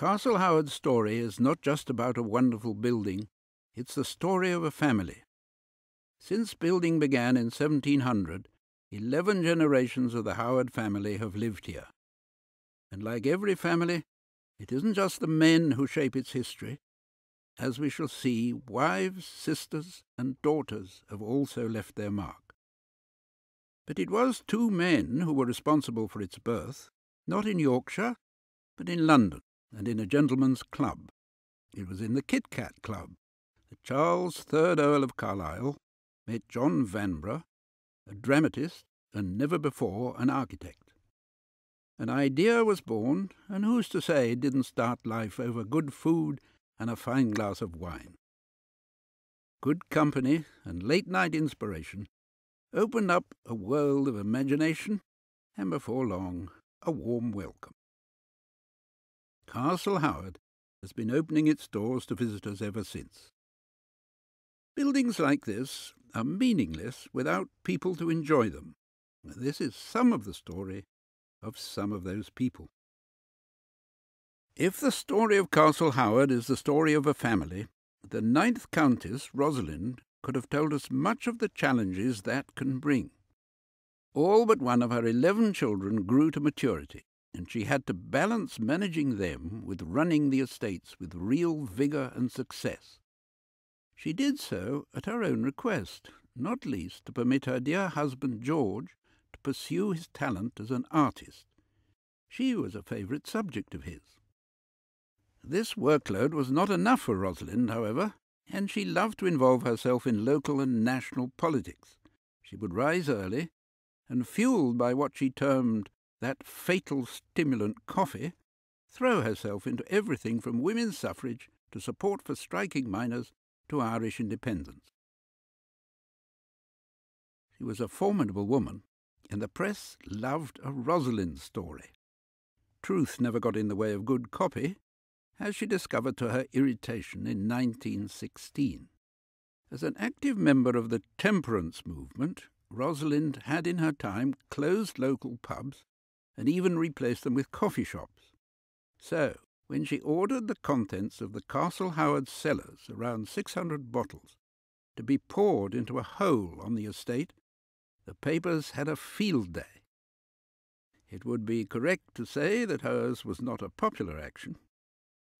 Castle Howard's story is not just about a wonderful building, it's the story of a family. Since building began in 1700, 11 generations of the Howard family have lived here. And like every family, it isn't just the men who shape its history. As we shall see, wives, sisters, and daughters have also left their mark. But it was two men who were responsible for its birth, not in Yorkshire, but in London, and in a gentleman's club. It was in the Kit Kat Club that Charles, 3rd Earl of Carlisle, met John Vanbrugh, a dramatist and never before an architect. An idea was born, and who's to say it didn't start life over good food and a fine glass of wine. Good company and late-night inspiration opened up a world of imagination, and before long, a warm welcome. Castle Howard has been opening its doors to visitors ever since. Buildings like this are meaningless without people to enjoy them. This is some of the story of some of those people. If the story of Castle Howard is the story of a family, the 9th Countess, Rosalind, could have told us much of the challenges that can bring. All but one of her 11 children grew to maturity, and she had to balance managing them with running the estates with real vigour and success. She did so at her own request, not least to permit her dear husband George to pursue his talent as an artist. She was a favourite subject of his. This workload was not enough for Rosalind, however, and she loved to involve herself in local and national politics. She would rise early, and fuelled by what she termed that fatal stimulant coffee, throw herself into everything from women's suffrage to support for striking miners to Irish independence. She was a formidable woman, and the press loved a Rosalind story. Truth never got in the way of good copy, as she discovered to her irritation in 1916. As an active member of the temperance movement, Rosalind had in her time closed local pubs and even replaced them with coffee shops. So, when she ordered the contents of the Castle Howard cellars, around 600 bottles, to be poured into a hole on the estate, the papers had a field day. It would be correct to say that hers was not a popular action,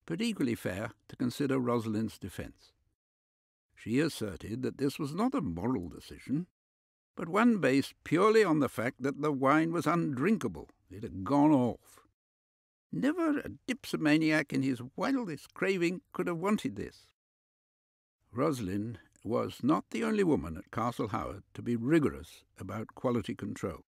but equally fair to consider Rosalind's defence. She asserted that this was not a moral decision, but one based purely on the fact that the wine was undrinkable. It had gone off. Never a dipsomaniac in his wildest craving could have wanted this. Rosalind was not the only woman at Castle Howard to be rigorous about quality control.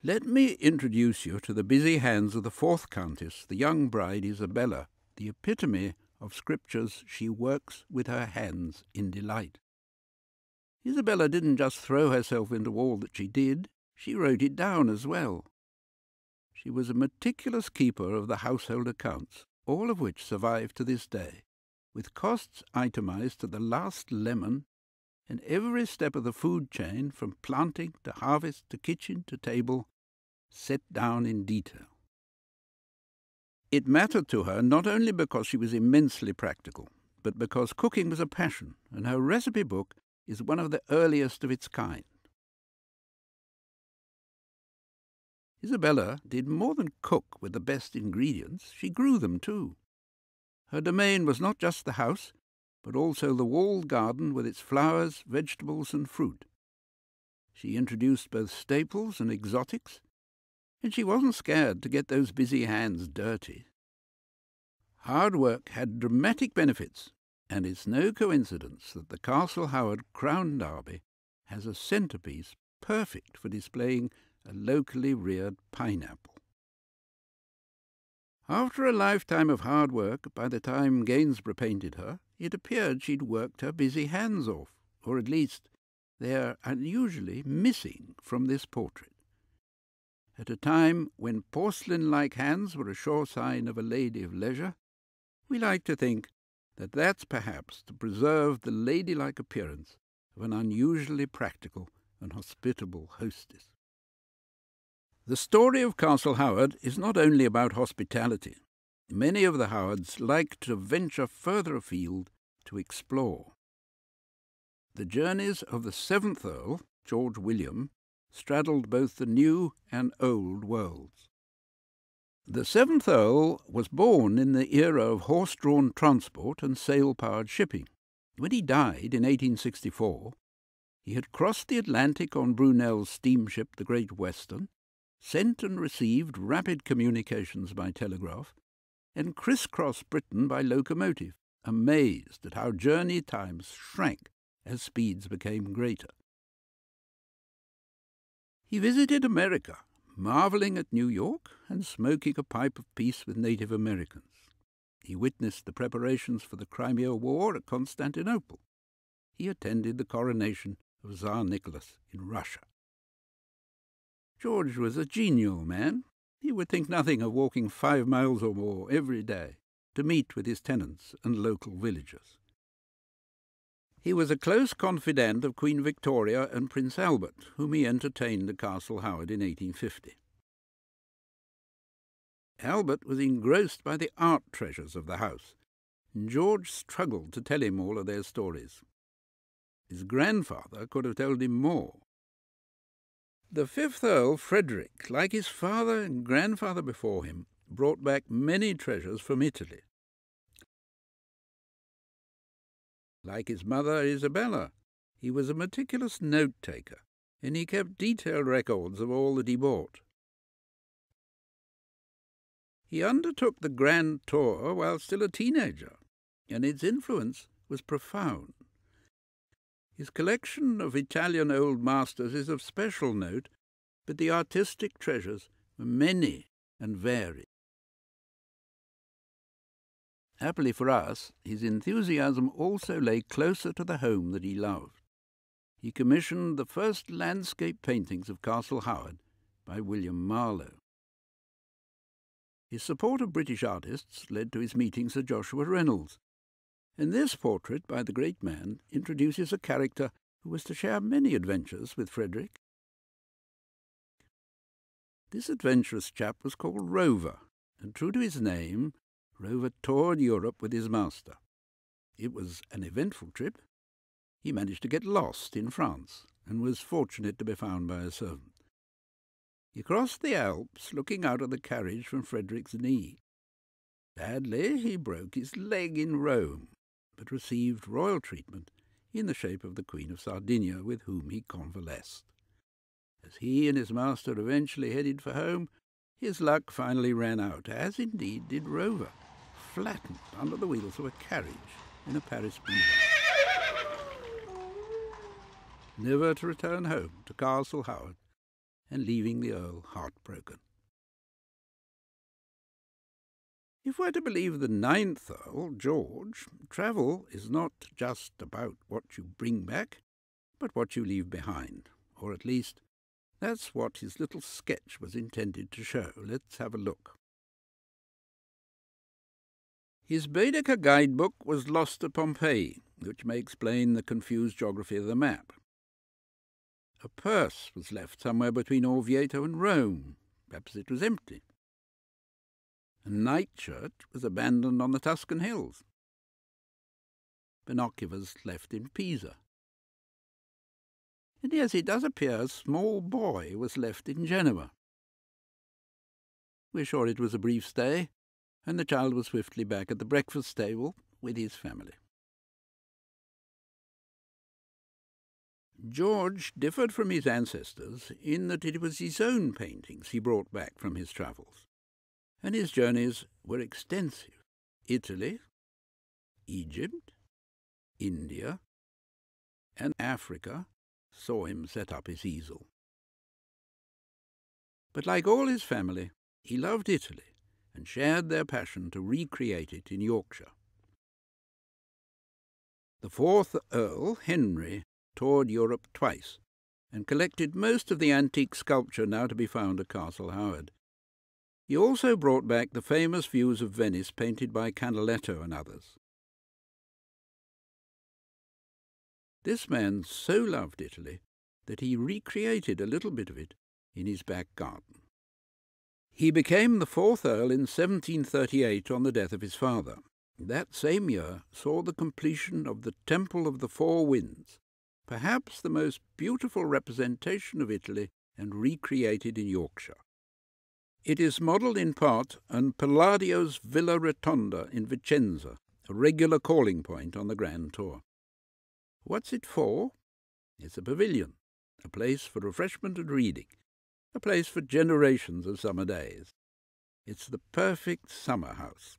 Let me introduce you to the busy hands of the 4th Countess, the young bride Isabella, the epitome of scriptures she works with her hands in delight. Isabella didn't just throw herself into all that she did, she wrote it down as well. She was a meticulous keeper of the household accounts, all of which survive to this day, with costs itemised to the last lemon, and every step of the food chain, from planting to harvest to kitchen to table, set down in detail. It mattered to her not only because she was immensely practical, but because cooking was a passion, and her recipe book is one of the earliest of its kind. Isabella did more than cook with the best ingredients, she grew them too. Her domain was not just the house, but also the walled garden with its flowers, vegetables and fruit. She introduced both staples and exotics, and she wasn't scared to get those busy hands dirty. Hard work had dramatic benefits, and it's no coincidence that the Castle Howard Crown Derby has a centrepiece perfect for displaying a locally reared pineapple. After a lifetime of hard work, by the time Gainsborough painted her, it appeared she'd worked her busy hands off, or at least they're unusually missing from this portrait. At a time when porcelain-like hands were a sure sign of a lady of leisure, we like to think that that's perhaps to preserve the ladylike appearance of an unusually practical and hospitable hostess. The story of Castle Howard is not only about hospitality. many of the Howards liked to venture further afield to explore. The journeys of the seventh Earl, George William, straddled both the new and old worlds. The seventh Earl was born in the era of horse-drawn transport and sail-powered shipping. When he died in 1864, he had crossed the Atlantic on Brunel's steamship, the Great Western, sent and received rapid communications by telegraph, and crisscrossed Britain by locomotive, amazed at how journey times shrank as speeds became greater. He visited America, marvelling at New York and smoking a pipe of peace with Native Americans. He witnessed the preparations for the Crimea War at Constantinople. He attended the coronation of Tsar Nicholas in Russia. George was a genial man. He would think nothing of walking 5 miles or more every day to meet with his tenants and local villagers. He was a close confidant of Queen Victoria and Prince Albert, whom he entertained at Castle Howard in 1850. Albert was engrossed by the art treasures of the house, and George struggled to tell him all of their stories. His grandfather could have told him more. The fifth Earl, Frederick, like his father and grandfather before him, brought back many treasures from Italy. Like his mother, Isabella, he was a meticulous note-taker, and he kept detailed records of all that he bought. He undertook the Grand Tour while still a teenager, and its influence was profound. His collection of Italian old masters is of special note, but the artistic treasures were many and varied. Happily for us, his enthusiasm also lay closer to the home that he loved. He commissioned the first landscape paintings of Castle Howard by William Marlowe. His support of British artists led to his meeting Sir Joshua Reynolds, and this portrait by the great man introduces a character who was to share many adventures with Frederick. This adventurous chap was called Rover, and true to his name, Rover toured Europe with his master. It was an eventful trip. He managed to get lost in France, and was fortunate to be found by a servant. He crossed the Alps, looking out of the carriage from Frederick's knee. Sadly, he broke his leg in Rome, but received royal treatment in the shape of the Queen of Sardinia, with whom he convalesced. As he and his master eventually headed for home, his luck finally ran out, as indeed did Rover, flattened under the wheels of a carriage in a Paris boulevard, never to return home to Castle Howard, and leaving the Earl heartbroken. If we're to believe the ninth Earl, George, travel is not just about what you bring back, but what you leave behind, or at least that's what his little sketch was intended to show. Let's have a look. His Baedeker guidebook was lost at Pompeii, which may explain the confused geography of the map. A purse was left somewhere between Orvieto and Rome. Perhaps it was empty. A nightshirt was abandoned on the Tuscan hills. Binoculars left in Pisa. And yes, it does appear a small boy was left in Genoa. We're sure it was a brief stay, and the child was swiftly back at the breakfast table with his family. George differed from his ancestors in that it was his own paintings he brought back from his travels, and his journeys were extensive. Italy, Egypt, India, and Africa saw him set up his easel. But like all his family, he loved Italy and shared their passion to recreate it in Yorkshire. The fourth Earl, Henry, toured Europe twice and collected most of the antique sculpture now to be found at Castle Howard. He also brought back the famous views of Venice painted by Canaletto and others. This man so loved Italy that he recreated a little bit of it in his back garden. He became the fourth Earl in 1738 on the death of his father. That same year saw the completion of the Temple of the Four Winds, perhaps the most beautiful representation of Italy and recreated in Yorkshire. It is modelled in part on Palladio's Villa Rotonda in Vicenza, a regular calling point on the Grand Tour. What's it for? It's a pavilion, a place for refreshment and reading, a place for generations of summer days. It's the perfect summer house.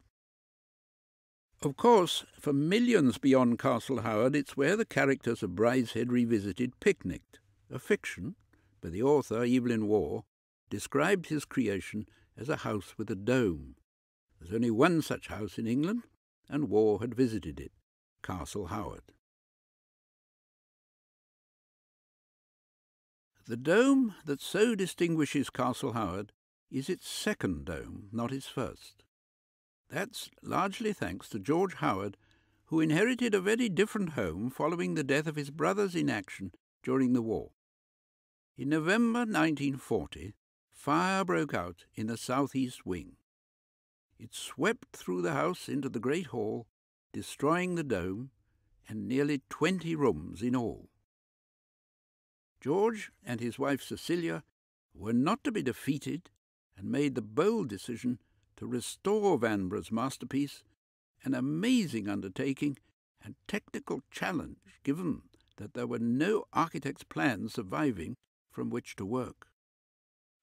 Of course, for millions beyond Castle Howard, it's where the characters of Brideshead Revisited picnicked. A fiction, but the author, Evelyn Waugh, described his creation as a house with a dome. There's only one such house in England, and Waugh had visited it, Castle Howard. The dome that so distinguishes Castle Howard is its second dome, not its first. That's largely thanks to George Howard, who inherited a very different home following the death of his brothers in action during the war. In November 1940, fire broke out in the southeast wing. It swept through the house into the Great Hall, destroying the dome and nearly 20 rooms in all. George and his wife Cecilia were not to be defeated and made the bold decision to restore Vanbragh's masterpiece, an amazing undertaking and technical challenge given that there were no architect's plans surviving from which to work.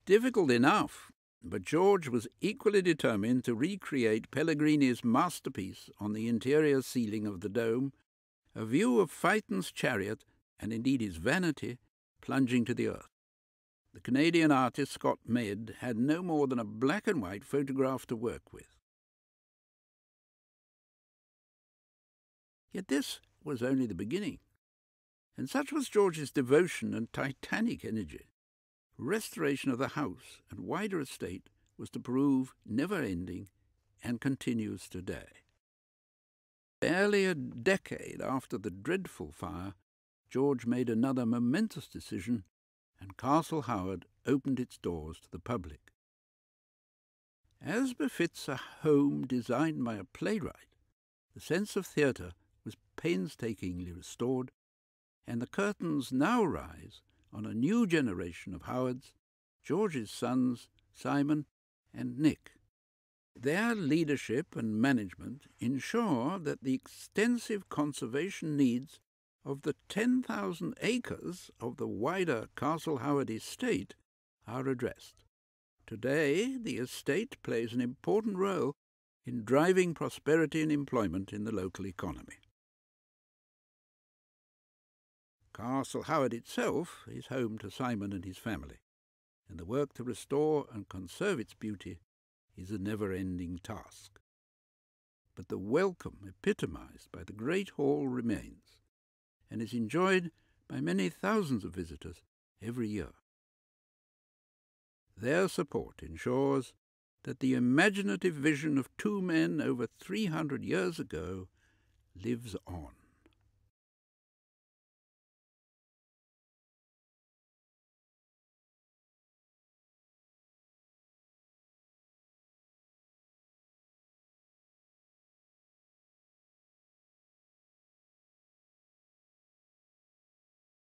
Difficult enough, but George was equally determined to recreate Pellegrini's masterpiece on the interior ceiling of the dome, a view of Phaeton's chariot, and indeed his vanity, plunging to the earth. The Canadian artist Scott Mead had no more than a black and white photograph to work with. Yet this was only the beginning, and such was George's devotion and titanic energy. Restoration of the house and wider estate was to prove never-ending and continues today. Barely a decade after the dreadful fire, George made another momentous decision, and Castle Howard opened its doors to the public. As befits a home designed by a playwright, the sense of theatre was painstakingly restored, and the curtains now rise on a new generation of Howards, George's sons, Simon and Nick. Their leadership and management ensure that the extensive conservation needs of the 10,000 acres of the wider Castle Howard estate are addressed. Today, the estate plays an important role in driving prosperity and employment in the local economy. Castle Howard itself is home to Simon and his family, and the work to restore and conserve its beauty is a never-ending task. But the welcome epitomised by the Great Hall remains, and is enjoyed by many thousands of visitors every year. Their support ensures that the imaginative vision of two men over 300 years ago lives on.